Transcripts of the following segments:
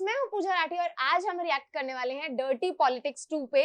मैं हूं पूजा राठी और आज हम रिएक्ट करने वाले हैं डर्टी पॉलिटिक्स 2 पे।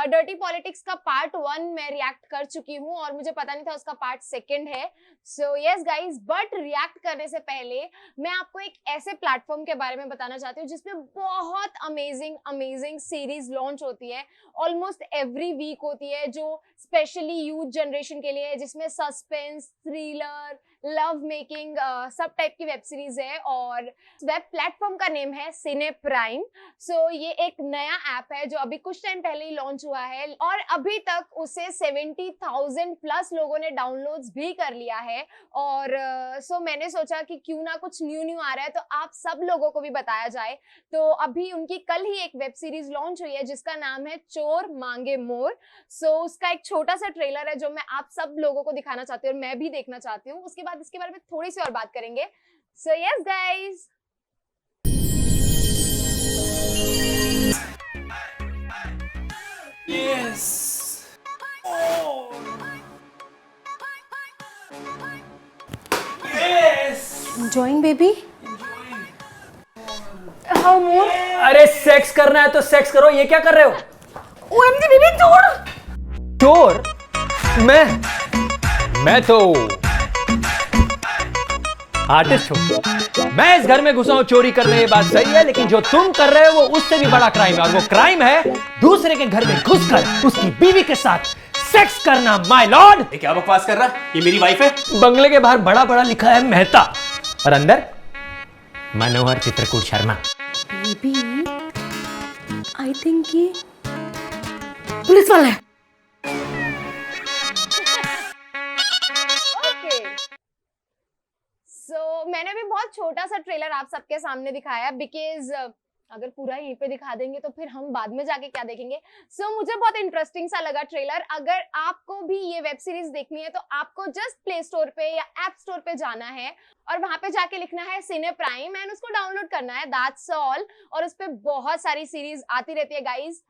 डर्टी पॉलिटिक्स का पार्ट 1 मैं रिएक्ट कर चुकी हूं और मुझे पता नहीं था उसका पार्ट 2 है। So yes guys, but react करने से पहले मैं आपको एक ऐसे प्लेटफॉर्म के बारे में बताना चाहती हूँ जिसमें बहुत अमेजिंग सीरीज लॉन्च होती है, ऑलमोस्ट एवरी वीक होती है, जो स्पेशली यूथ जनरेशन के लिए है, जिसमें सस्पेंस, थ्रिलर, लव मेकिंग सब टाइप की वेब सीरीज है और वेब प्लेटफॉर्म का नेम है सिने प्राइम। सो ये एक नया ऐप है जो अभी कुछ टाइम पहले ही लॉन्च हुआ है और अभी तक उसे 70,000 प्लस लोगों ने डाउनलोड्स भी कर लिया है। और सो मैंने सोचा कि क्यों ना कुछ न्यू आ रहा है तो आप सब लोगों को भी बताया जाए। तो अभी उनकी कल ही एक वेब सीरीज लॉन्च हुई है जिसका नाम है चोर मांगे मोर। सो उसका एक छोटा सा ट्रेलर है जो मैं आप सब लोगों को दिखाना चाहती हूँ और मैं भी देखना चाहती हूँ। उसके बाद इसके बारे में थोड़ी सी और बात करेंगे। So yes guys, Yes. Oh. Yes. enjoying baby, how more? अरे सेक्स करना है तो सेक्स करो, ये क्या कर रहे हो? OMG बेबी, चोर? मैं तो आर्टिस्ट हूं। मैं इस घर में घुसा हूं चोरी करने, ये बात सही है, लेकिन जो तुम कर रहे हो वो उससे भी बड़ा क्राइम है और वो क्राइम है दूसरे के घर में घुसकर उसकी बीवी के साथ सेक्स करना। माय लॉर्ड, ये क्या बकवास कर रहा? ये मेरी वाइफ है। बंगले के बाहर बड़ा बड़ा लिखा है मेहता और अंदर Manohar Chitrakoot Sharma. Baby, I think ये पुलिस वाला है। मैंने भी बहुत छोटा सा ट्रेलर आप सबके सामने दिखाया बिकॉज अगर पूरा यहीं पे दिखा देंगे तो फिर हम बाद में जाके क्या देखेंगे। सो मुझे बहुत इंटरेस्टिंग सा लगा ट्रेलर। अगर आपको भी ये वेब सीरीज देखनी है तो आपको जस्ट प्ले स्टोर पे या ऐप स्टोर पे जाना है और वहां पे जाके लिखना है सिने प्राइम एंड उसको डाउनलोड करना है, दैट्स ऑल। और उस पे बहुत सारी सीरीज आती रहती है गाइज।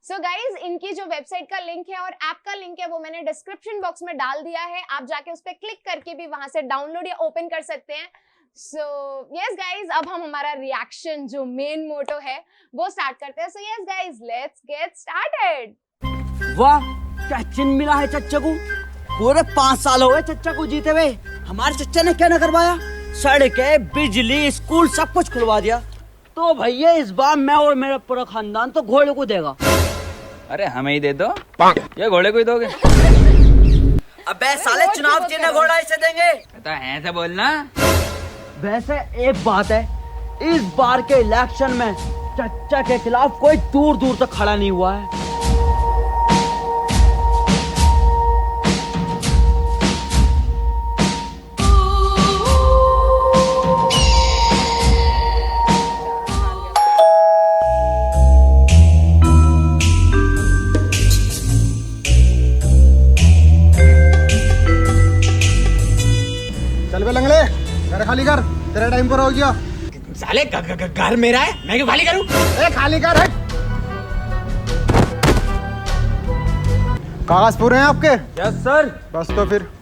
सो गाइज, इनकी जो वेबसाइट का लिंक है और ऐप का लिंक है वो मैंने डिस्क्रिप्शन बॉक्स में डाल दिया है, आप जाके उस पर क्लिक करके भी वहां से डाउनलोड या ओपन कर सकते हैं। सो यस गाइज, अब हम हमारा रिएक्शन जो मेन मोटो है वो स्टार्ट करते हैं। So yes guys, let's get started. वाह, क्या चिन्ह मिला है चच्चा को। पूरे 5 साल हो गए चच्चा को जीते हुए। हमारे चच्चा ने क्या न करवाया? सड़कें, बिजली, स्कूल सब कुछ खुलवा दिया। तो भैया इस बार मैं और मेरा पूरा खानदान तो घोड़े को देगा। अरे हमें ही दे दो, ये घोड़े को ही दोगे? अबे साले, चुनाव चिन्ह घोड़ा इसे देंगे। तो ऐसे बोलना। वैसे एक बात है, इस बार के इलेक्शन में चच्चा के खिलाफ कोई दूर दूर तक खड़ा नहीं हुआ है। चल बे लंगड़े, घर खाली कर, तेरा टाइम पर हो गया। साले घर मेरा है, मैं क्यों खाली करूं? ए खाली कर है। कागज पूरे हैं आपके? Yes sir. बस तो फिर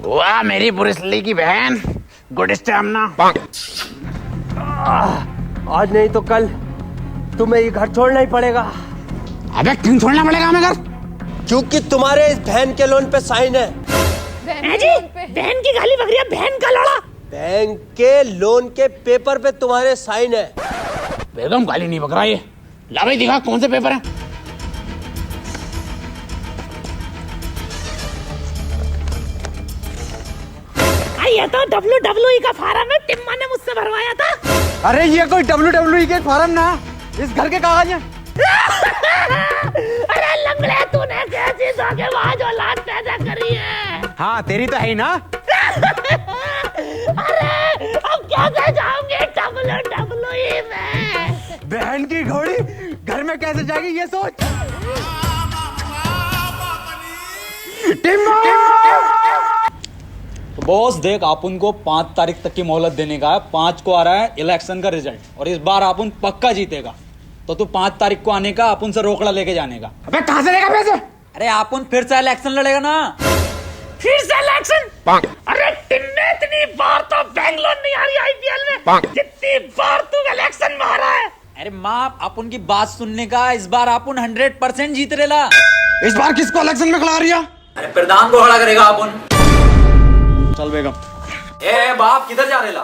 वाह मेरी पुलिसली की बहन, गुड स्टैमिना। आज नहीं तो कल तुम्हें ये घर छोड़ना ही पड़ेगा। अबे क्यों छोड़ना पड़ेगा हमें घर? क्योंकि तुम्हारे इस बहन के लोन पे साइन है। बहन की गाली बकरिया, बहन का लड़ा। बैंक के लोन के पेपर पे तुम्हारे साइन है। बेगम गाली नहीं बकरा ये। ला भाई दिखा कौन से पेपर है। ये तो WWE का फार्म है, टिम्मा ने मुझसे भरवाया था। अरे ये कोई WWE के फॉर्म ना, इस घर के कागज हैं। अरे लंगड़े, तूने कैसी धोखेबाज औलाद पैदा करी है। हाँ तेरी तो है ही ना। अरे अब कैसे जाऊंगे WWE में? बहन की घोड़ी घर में कैसे जाएगी ये सोच। बॉस देख, अपन को 5 तारीख तक की मोहलत देने का है। 5 को आ रहा है इलेक्शन का रिजल्ट और इस बार अपन पक्का जीतेगा। तो तू 5 तारीख को आने का, अपन से रोकड़ा लेके जाने का। अबे कहाँ से लेगा पैसे? अरे अपन फिर से इलेक्शन लड़ेगा ना। फिर से इलेक्शन? अरे टिन्ने इतनी बार तो बैंगलोर नहीं आ रही आईपीएल में जितनी बार तू इलेक्शन में आ रहा है। अरे माँ, अपन की बात सुनने का, इस बार अपन 100% जीत रेला। इस बार किसको इलेक्शन में खिला रही है? अरे प्रधान को खड़ा करेगा अपन। चल बेगम। ए बाप, किधर जा रेला?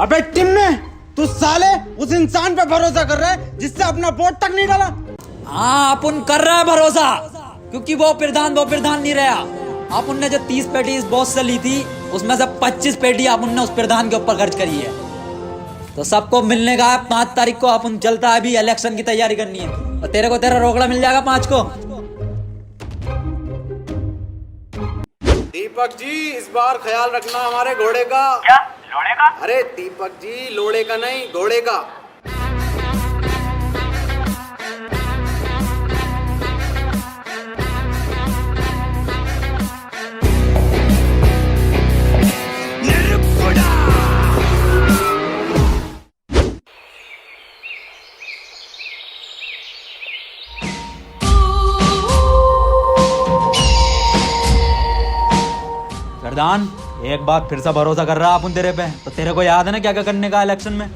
अबे टिम्मे, तू साले उस इंसान पे भरोसा कर रहा है जिससे अपना वोट तक नहीं डाला। हाँ, अपन कर रहा है भरोसा, क्योंकि वो प्रधान नहीं रहा। अपन ने जो 30 पेटी इस बॉस से ली थी, उसमें से 25 पेटी अपन ने उस प्रधान के ऊपर खर्च करी है। तो सबको मिलने का है 5 तारीख को। अपन चलता है, अभी इलेक्शन की तैयारी करनी है। और तेरे को तेरा रोकड़ा मिल जाएगा 5 को। दीपक जी, इस बार ख्याल रखना हमारे घोड़े का। क्या लोड़े का? अरे दीपक जी, लोड़े का नहीं, घोड़े का। प्रधान, एक बार फिर से भरोसा कर रहा अपन तेरे पे। तो तेरे को याद है ना क्या क्या करने का इलेक्शन में?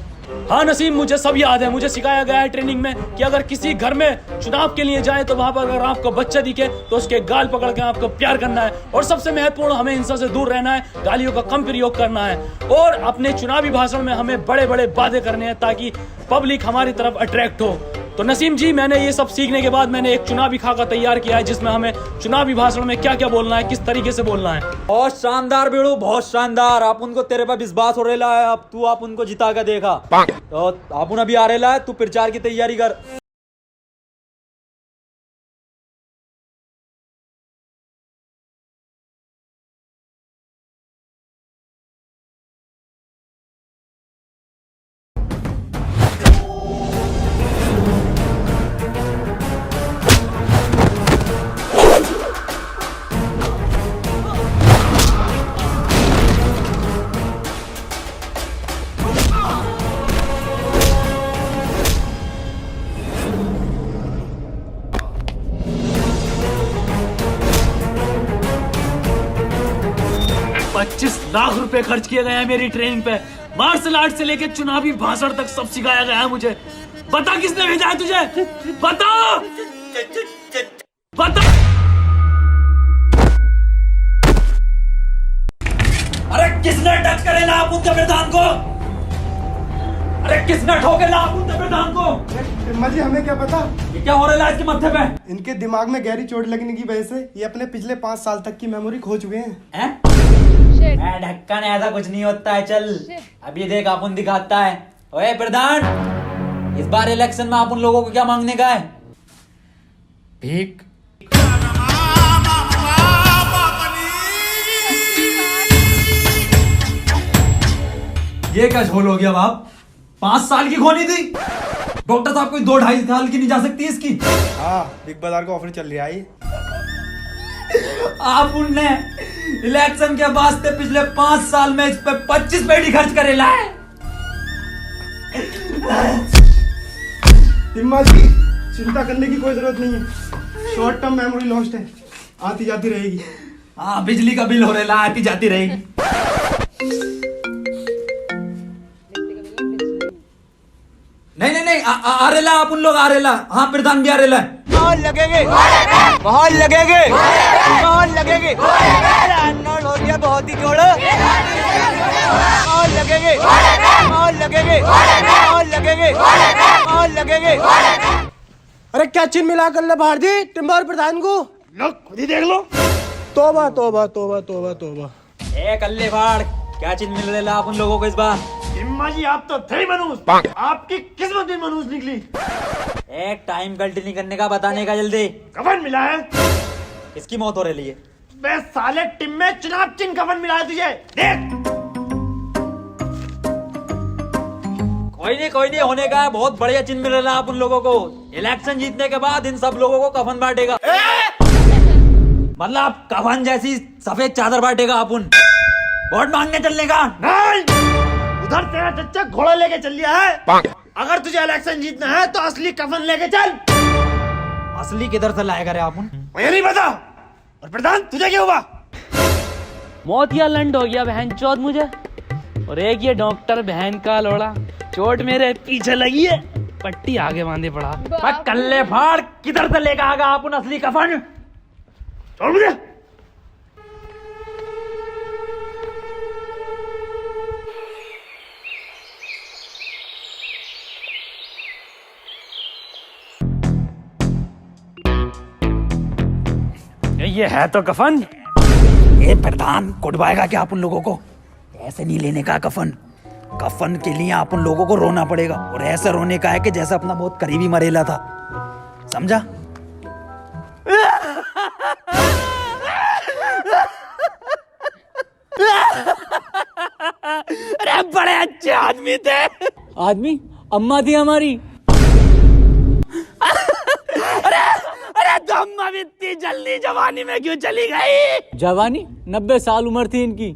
हाँ नसीम, मुझे सब याद है। मुझे सिखाया गया है ट्रेनिंग में कि अगर किसी घर में चुनाव के लिए जाए तो वहां पर अगर आपको बच्चा दिखे तो उसके गाल पकड़ के आपको प्यार करना है। और सबसे महत्वपूर्ण, हमें हिंसा से दूर रहना है, गालियों का कम प्रयोग करना है और अपने चुनावी भाषण में हमें बड़े बड़े वादे करने हैं ताकि पब्लिक हमारी तरफ अट्रैक्ट हो। तो नसीम जी, मैंने ये सब सीखने के बाद मैंने एक चुनावी खाका तैयार किया है जिसमें हमें चुनावी भाषण में क्या क्या बोलना है, किस तरीके से बोलना है। बहुत शानदार बेड़ू, बहुत शानदार। अपन को तेरे पे विश्वास हो रहा है। अब तू अपन को जिता के देखा। तो अपन अभी आ रहा है, तू प्रचार की तैयारी कर। लाख रुपए खर्च किए गए हैं मेरी ट्रेनिंग पे। मार्शल आर्ट से लेकर चुनावी भाषण तक सब सिखाया गया है मुझे। बता किसने भेजा है तुझे? बता बता। अरे किसने टच करेला अपन के प्रधान को? अरे किसने ठोकेला अपन के प्रधान को? टिम्मा जी, हमें क्या पता ये क्या हो रहा है इसके माथे पे? इनके दिमाग में गहरी चोट लगने की वजह से ये अपने पिछले 5 साल तक की मेमोरी खो चुके हैं। ढक्कन, ऐसा कुछ नहीं होता है। चल अभी देख, अपन दिखाता है। ओए प्रधान, इस बार इलेक्शन में अपन लोगों को क्या मांगने का है? भीख। ये क्या झोल हो गया बाप? 5 साल की खोनी थी। डॉक्टर साहब कोई 2-2.5 साल की नहीं जा सकती इसकी। हाँ, बिग बाजार का ऑफर चल रहा है। आप उनने इलेक्शन के वास्ते पिछले 5 साल में इस पे 25 पेटी खर्च करेला है। टिम्मा जी, चिंता करने की कोई जरूरत नहीं है। शॉर्ट टर्म मेमोरी लॉस्ट है, आती जाती रहेगी। हाँ, बिजली का बिल हो रहा है, आती जाती रहेगी। नहीं, आ रेला अपन लोग, आ रेला। हाँ, प्रधान भी आ रेला है। बहुत लगेंगे, बहुत लगेंगे, बहुत लगेंगे। अनोल हो गया बहुत ही जोड़। बहुत लगेंगे, बहुत लगेंगे, बहुत लगेंगे, बहुत लगेंगे। अरे क्या चिन्ह मिला कर ले भारती टिम्मा और प्रधान को? लो खुद ही देख लो। तोबा तोबा तोबा तोबा तोबा। ए कल्ले फाड़, क्या चीज मिल रहा है अपन लोगों को इस बार? इम्मा जी, आप तो थे मनूस, आपकी किस्मत भी मनूस निकली। एक टाइम गलती नहीं करने का, बताने का जल्दी। कफन मिला है। किसकी मौत हो रही है? बे साले, टीम में चुनाव चिन्ह कफन मिला है तुझे। देख, कोई नहीं होने का है। बहुत बढ़िया चिन्ह मिल रहा है अपन लोगों को। इलेक्शन जीतने के बाद इन सब लोगों को कफन बांटेगा। मतलब कफन जैसी सफेद चादर बांटेगा अपन। वोट मांगने चलने का। नहीं, उधर तेरा चच्चा घोड़ा लेके चल लिया है। अगर तुझे इलेक्शन जीतना है तो असली कफन लेके चल। असली किधर से लाएगा रे आपन? मुझे नहीं पता। और प्रधान तुझे क्या हुआ? मौत या लंड हो गया बहन चौथ मुझे, और एक ये डॉक्टर बहन का लोड़ा, चोट मेरे पीछे लगी है, पट्टी आगे बांधे पड़ा। कल्ले फाड़, किधर से लेकर आगा आपन असली कफन? छोड़ मुझे। ये है तो कफन। ए प्रधान, कुटवाएगा क्या आप उन लोगों को? ऐसे नहीं लेने का कफन। कफन के लिए आप उन लोगों को रोना पड़ेगा, और ऐसा रोने का है कि जैसा अपना बहुत करीबी मरेला था, समझा? अरे बड़े अच्छे आदमी थे। आदमी अम्मा थी हमारी। अरे तो अम्मा भी इतनी जल्दी जवानी में क्यों चली गई? जवानी 90 साल उम्र थी इनकी।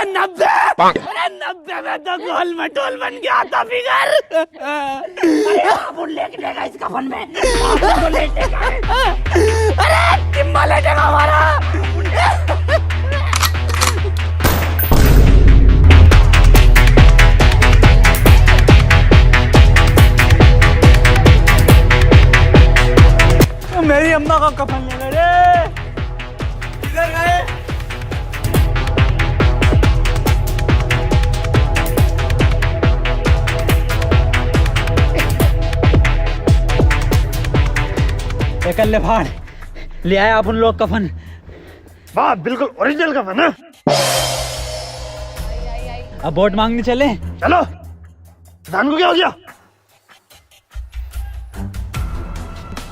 90? अरे 90 में तो गोल मटोल बन गया था फिगर। अरे आप लेके जाएगा इस कफन में, आप लेटेगा। अरे टिम्बा लेटेगा हमारा। मेरी अम्मा का कफन ले रे। किधर गए? कल्ले फाड़, ले आए आप उन लोग कफन। वाह, बिल्कुल ओरिजिनल कफन है। अब वोट मांगने चले। चलो। प्रधान को क्या हो गया?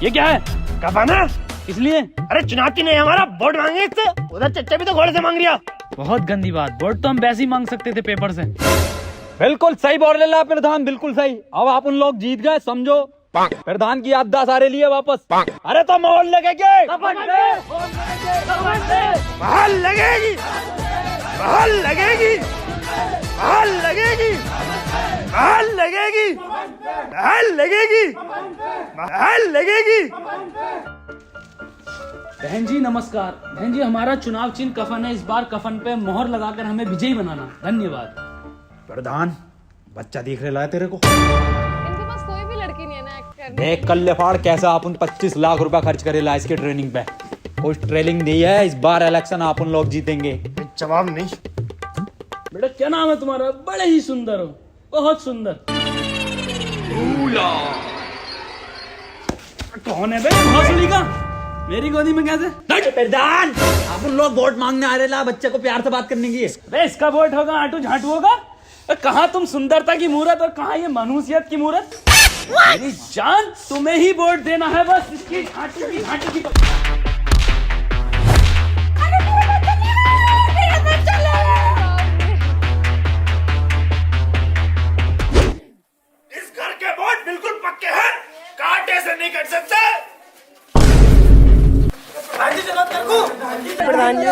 ये क्या है? कफन है। इसलिए अरे चुनाव की नहीं हमारा, वोट मांगे इससे। उधर चच्चा भी तो घोड़े से मांग लिया। बहुत गंदी बात, वोट तो हम वैसे ही मांग सकते थे पेपर से। बिल्कुल सही बोल रहे प्रधान, बिल्कुल सही। अब आप उन लोग जीत गए, समझो। प्रधान की याददाश्त सारे लिए वापस। अरे तो मोहर लगेगी, महल लगेगी, महल लगेगी, महल लगेगी, महल लगेगी, महल लगेगी, महल लगेगी। बहन जी नमस्कार। बहन जी, हमारा चुनाव चिन्ह कफन है। इस बार कफन पे मोहर लगाकर हमें विजयी बनाना। धन्यवाद। प्रधान, बच्चा दिख रहा है तेरे को? इनके पास कोई भी लड़की नहीं है ना एक्ट करने। देख कल्ले फाड़, कैसा आप 25 लाख रुपया खर्च करेला इसके ट्रेनिंग पे। कुछ ट्रेनिंग दी है, इस बार इलेक्शन आप उन लोग जीतेंगे। जवाब नहीं। बेटा क्या नाम है तुम्हारा? बड़े ही सुंदर हो, बहुत सुंदर। कौन है बे भोसड़ी का? मेरी गोदी में कैसे? प्रधान, आप उन लोग वोट मांगने आ रहे ला, बच्चे को प्यार से बात करने की। बे इसका वोट होगा आटू झाटू होगा? कहाँ तुम सुंदरता की मूरत और कहाँ ये मनुष्यत की मूरत? मेरी जान, तुम्हें ही वोट देना है बस। इसकी झाटू की झाटू की। इस घर के वोट बिल्कुल पक्के हैं, कांटे से नहीं कट सकते। प्रधान जी,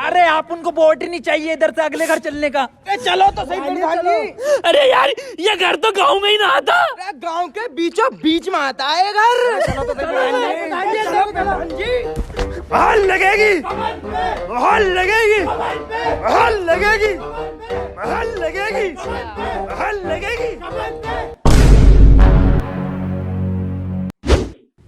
अरे आप उनको वोट ही नहीं चाहिए इधर से अगले घर चलने का। चलो तो सही प्रधान जी। अरे यार, ये घर तो गांव में ही ना आता। गांव के बीचों बीच में आता है घर। चलो तो सही प्रधान जी। महल लगेगी, महल लगेगी, महल लगेगी, महल लगेगी, महल लगेगी।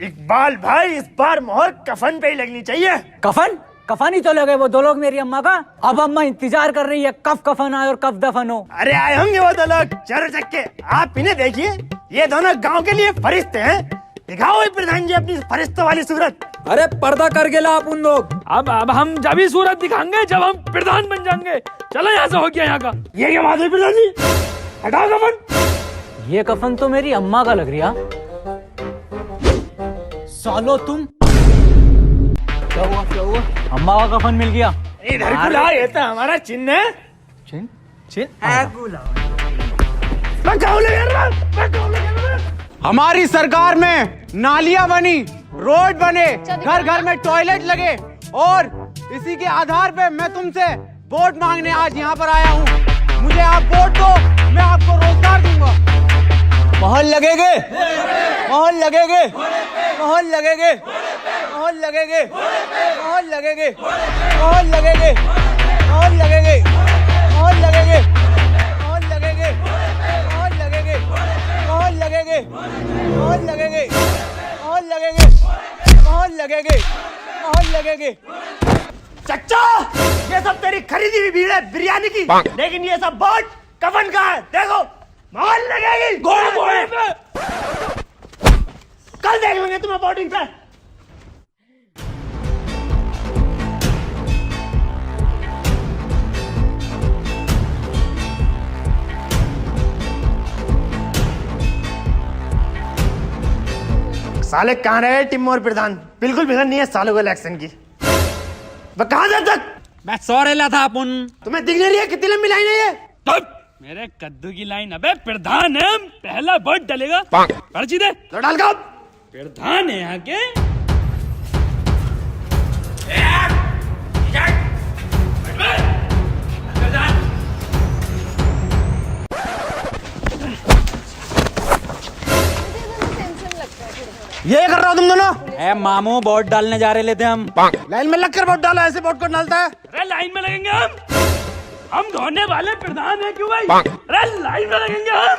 इकबाल भाई, इस बार मोहर कफन पे ही लगनी चाहिए। कफन? कफन ही तो लगे वो दो लोग मेरी अम्मा का। अब अम्मा इंतजार कर रही है कब कफन आए और कब दफन हो। अरे आए होंगे वो दो लोग चर चक्के। आप इन्हें देखिए, ये दोनों गांव के लिए फरिश्ते हैं। दिखाओ प्रधान जी अपनी फरिश्तों वाली सूरत। अरे पर्दा कर गेला आप उन लोग। अब हम जब ही सूरत दिखाएंगे जब हम प्रधान बन जाएंगे। चलो यहाँ से हो गया यहाँ का। ये क्या बात है प्रधान जी? हटाओ कफन। ये कफन तो मेरी अम्मा का लग रहा। सालो तुम क्या हुआ क्या हुआ? अम्मा का कफन मिल गया। इधर को लाओ, ये तो हमारा चिन्ह है। चिन्ह? चिन्ह? मैं गाँव ले गया, मैं गाँव ले गया। हमारी सरकार में नालियां बनी, रोड बने, घर घर में टॉयलेट लगे और इसी के आधार पे मैं तुमसे वोट मांगने आज यहाँ पर आया हूँ। मुझे आप वोट दो, मैं आपको रोजगार दूंगा। मोहर लगेगे, मोहर लगेगे, मोहर लगेगे, मोहर लगेगे, मोहर लगेगे, मोहर लगेगे, मोहर लगेगे, मोहर लगेगे, मोहर लगेगे, मोहर लगेगे, मोहर लगेगे, मोहर लगेगे, मोहर लगेगे, मोहर लगेगे, मोहर लगेगे। चच्चा, ये सब तेरी खरीदी हुई भीड़ है बिरयानी की, लेकिन ये सब वोट कफन का है। देखो मोहर लगेगी, घोड़े घोड़े पे। कल देख लेंगे तुम्हें वोटिंग पे। साले कहाँ रहे टिम्मो और प्रधान? बिल्कुल फिक्र नहीं है सालों को इलेक्शन की। वह कहाँ जब तक? मैं सो रहा था अपन। तुम्हें दिख नहीं रही है कितनी लंबी लाइन है ये? मेरे कद्दू की लाइन। अबे प्रधान है, पहला वोट डलेगा, पर्ची दे। तो डाल का प्रधान है यहाँ के। ये कर रहा हो तुम दोनों? ए मामू वोट डालने जा रहे थे हम। लाइन में लगकर वोट डालो, ऐसे वोट कौन डालता है? अरे लाइन में लगेंगे हम धोने वाले प्रधान है क्यों भाई? अरे लाइन में लगेंगे हम।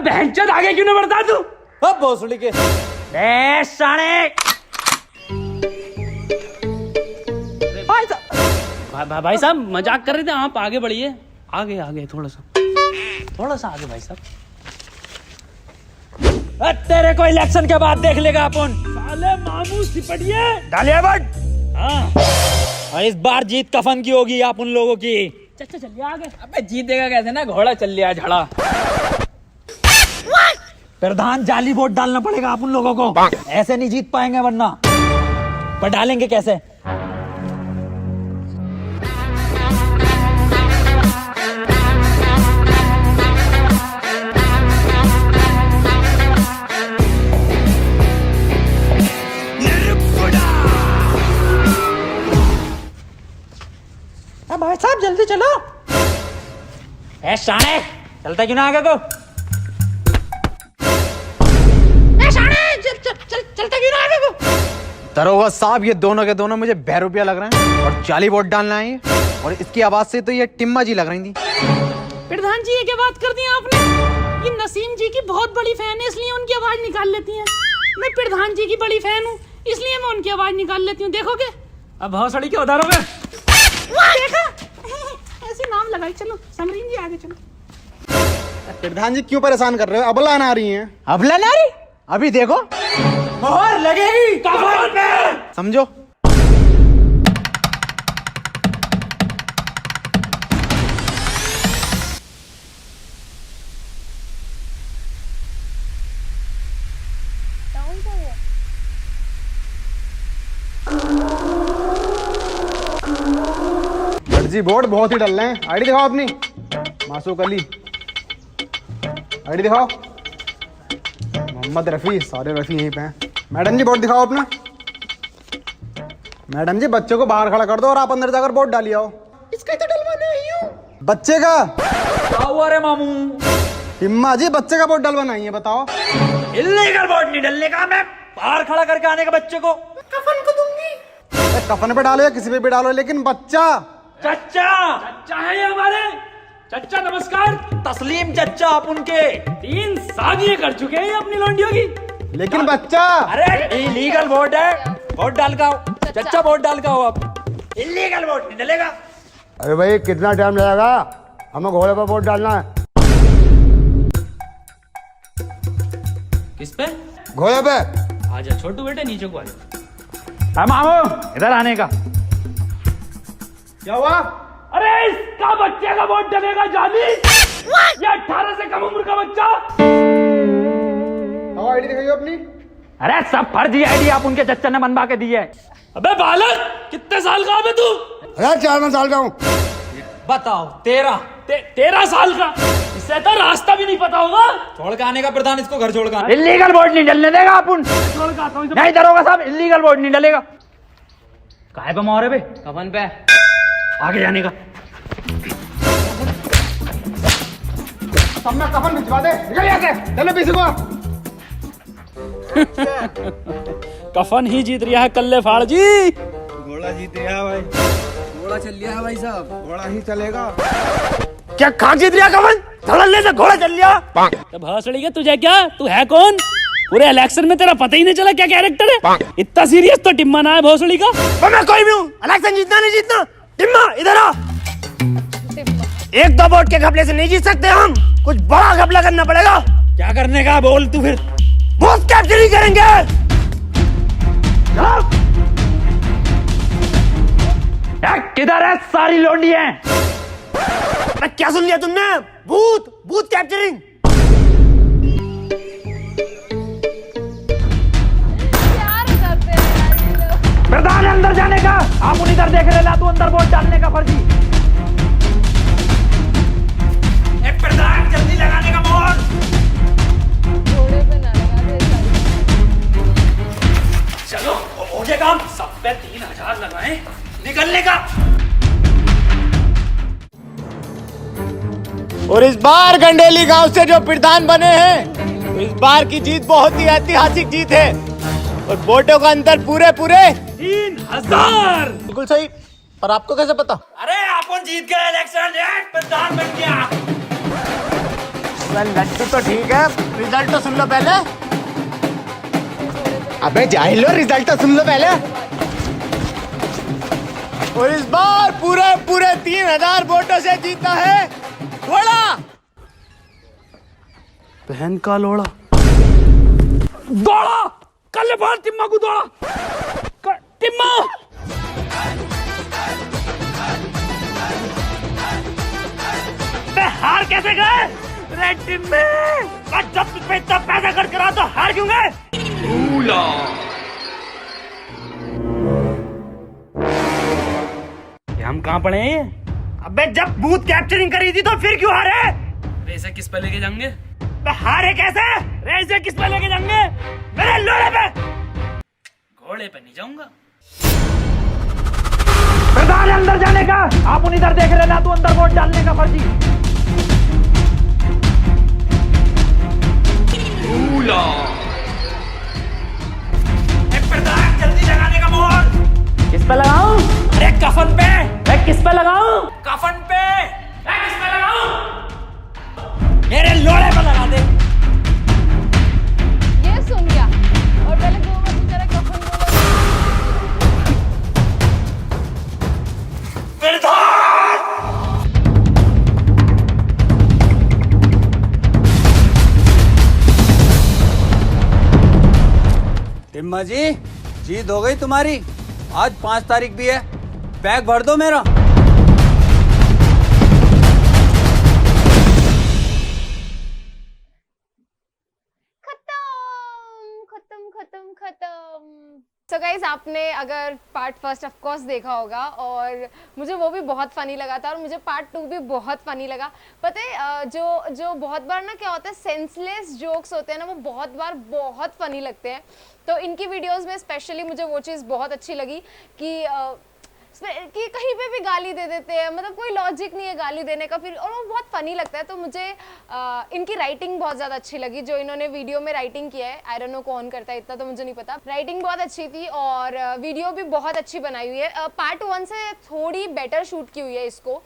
बहनचोद आगे क्यों नहीं बढ़ता तू? अब भोसड़ी के साले भाई साहब मजाक कर रहे थे, आप आगे बढ़िए। आगे आगे थोड़ा सा आगे भाई साहब। तेरे को इलेक्शन के बाद देख लेगा अपन। साले मामू सिपटिए। डालिए वोट। हाँ, और इस बार जीत कफन की होगी आप उन लोगों की। चल चलिए आगे। अबे जीतेगा कैसे ना, घोड़ा चल लिया झड़ा। प्रधान जाली वोट डालना पड़ेगा आप उन लोगों को, ऐसे नहीं जीत पाएंगे वरना। पर डालेंगे कैसे? भाई साहब जल्दी चलो। ए शाने, चलता क्यों ना आगे को? चलता क्यों ना आगे को? दरोगा साहब, ये दोनों के दोनों मुझे बहरूपिया लग रहे हैं और जाली वोट डालना है और इसकी आवाज से तो ये टिम्मा जी लग रही थी। प्रधान जी ये क्या बात कर दी आपने? ये नसीम जी की बहुत बड़ी फैन है, इसलिए उनकी आवाज निकाल लेती हैं। मैं प्रधान जी की बड़ी फैन हूँ, इसलिए मैं उनकी आवाज निकाल लेती हूँ। देखोगे अब भौसड़ी के उधारों में देखा ऐसे नाम लगाई। चलो समरीन जी आगे चलो। प्रधान जी क्यों परेशान कर रहे हो? अबला आ रही हैं। अबला नारी अभी देखो मोहर लगेगी कफन पे। समझो। जी वोट बहुत ही डल रहे हैं। आईडी दिखाओ अपनी। मासूक अली आईडी दिखाओ। मोहम्मद रफी, सारे रफी यहीं पे हैं। मैडम जी वोट दिखाओ अपना। मैडम जी बच्चे को बाहर खड़ा कर दो और आप अंदर जाकर वोट डालिए आओ। इसका तो डलवाना ही हूँ। बच्चे का अरे मामू, हिम्मा जी बच्चे का वोट डलवाना ही है, बताओ। इल्लीगल वोट नहीं डलने का, मैं बाहर खड़ा करके आने का बच्चे को। कफन को दूंगी। कफन पे डालो या किसी पे भी डालो, लेकिन बच्चा। चच्चा है ये हमारे। चच्चा नमस्कार। तस्लीम चच्चा आप उनके 3 शादियां कर चुके हैं अपनी लौंडियों की। लेकिन बच्चा। अरे इलीगल वोट है, वोट डाल का हो चच्चा, वोट डाल का हो आप। इल्लीगल वोट नहीं डलेगा। अरे भाई कितना टाइम लगेगा? हमें घोड़े पर वोट डालना है। किस पे? घोड़े पे। आजा छोटू बेटे नीचे को आजा। मामू इधर आने का। क्या हुआ? अरे इसका बच्चे का वोट डलेगा जाली। ये 18 से कम उम्र का बच्चा। आईडी दिखाइए अपनी। अरे सब फर्जी आईडी आप उनके चच्चा ने बनवा के दी है। अबे बालक कितने साल का है तू? अरे 4 साल का हूँ। बताओ 13 13 साल का, इससे तो रास्ता भी नहीं पता होगा। छोड़ के आने का प्रधान, इसको घर छोड़ के आने। इलीगल बोर्ड नहीं डलने देगा अपन। नहीं दरोगा साहब, इलीगल बोर्ड नहीं डलेगा। काहे पे मारे बे? कफन पे आगे जाने का। सब में कफन भिजवा दे, निकल यहाँ से, चलो पीछे को। कफन ही जीत रहा है कल्ले फाड़ जी। घोड़ा जीत गया भाई, घोड़ा चल लिया है भाई साहब। घोड़ा ही चलेगा। क्या कहाँ जीत रहा कफन? धड़ल्ले से घोड़ा चल लिया। तो भोसड़ी के तुझे क्या, तू है कौन? पूरे इलेक्शन में तेरा पता ही नहीं चला क्या कैरेक्टर है। इतना सीरियस तो टिम्मा ना है भोसड़ी का। मैं कोई भी हूँ, इलेक्शन जीतना नहीं जीतना। टिम्मा इधर आ। एक दो वोट के घपले से नहीं जीत सकते हम, कुछ बड़ा घपला करना पड़ेगा। क्या करने का बोल तू फिर? बूथ कैप्चरिंग करेंगे। किधर है सारी लोंडी हैं? क्या सुन लिया तुमने? Booth capturing. प्रधान अंदर जाने का, आप उन इधर देख रहे ना, तू अंदर वोट डालने का फर्जी। प्रधान जल्दी लगाने का मोहर। घोड़े पे ना लगा दे चलो हो गया काम, सब पे 3000 लगाए, निकलने का। और इस बार गंडेली गांव से जो प्रधान बने हैं, तो इस बार की जीत बहुत ही ऐतिहासिक जीत है और वोटों का अंतर पूरे 3000। बिल्कुल सही। और आपको कैसे पता? अरे अपन जीत गए इलेक्शन, प्रधान बन गया। लड्डू तो ठीक है, रिजल्ट तो सुन लो पहले। अबे जाहिलो, रिजल्ट तो सुन लो पहले। और इस बार पूरे 3000 वोटों से जीता है घोड़ा। बहन का लोड़ा दौड़ा, कल बार टिम्मा को दौड़ा। टिम्मा हार कैसे गए? रेड टीम में जब तुझ पे इतना पैसा खर्च करा तो हार क्यों गए? हम कहाँ पड़े हैं ये? अबे जब बूथ कैप्चरिंग करी थी तो फिर क्यों हारे? रेसे किस पे लेके जाएंगे? बे हारे कैसे? रेसे किस पे लेके जाएंगे? मेरे लोड़े पे। घोड़े पे नहीं जाऊंगा। प्रधान अंदर जाने का, आप उन इधर देख रहे ना, तू अंदर वोट डालने का फर्जी। प्रधान जल्दी लगाने का मोहर। किस पे लगाऊं? अरे कफन पे। किस पे लगाऊं? कफन पे। किस पे लगाऊं? मेरे लोड़े पे लगा दे। ये सुन गया और पहले 2 बार बेचारा कफन टिम्मा जी, जीत हो गई तुम्हारी। आज 5 तारीख भी है, बैग भर दो मेरा। खत्म। सो गाइज, आपने अगर पार्ट फर्स्ट ऑफ कोर्स देखा होगा और मुझे वो भी बहुत फनी लगा था और मुझे पार्ट 2 भी बहुत फनी लगा। पता है जो बहुत बार ना क्या होता है, सेंसलेस जोक्स होते हैं ना, वो बहुत बार बहुत फनी लगते हैं। तो इनकी वीडियोस में स्पेशली मुझे वो चीज़ बहुत अच्छी लगी कि कहीं पे भी गाली दे देते हैं, मतलब कोई लॉजिक नहीं है गाली देने का, फिर और वो बहुत फनी लगता है। तो मुझे इनकी राइटिंग बहुत ज़्यादा अच्छी लगी, जो इन्होंने वीडियो में राइटिंग किया है। आई डोंट नो कौन करता है, इतना तो मुझे नहीं पता। राइटिंग बहुत अच्छी थी और वीडियो भी बहुत अच्छी बनाई हुई है। पार्ट 1 से थोड़ी बेटर शूट की हुई है इसको।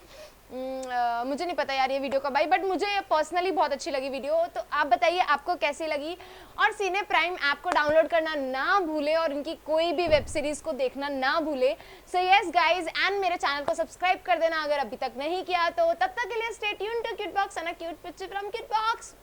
मुझे नहीं पता यार ये वीडियो कब आई, बट मुझे पर्सनली बहुत अच्छी लगी वीडियो। तो आप बताइए आपको कैसी लगी, और सिने प्राइम ऐप को डाउनलोड करना ना भूले और इनकी कोई भी वेब सीरीज को देखना ना भूले। सो यस गाइज, एंड मेरे चैनल को सब्सक्राइब कर देना अगर अभी तक नहीं किया तो। तब तक के लिए stay tuned to cute box and a cute picture from cute box.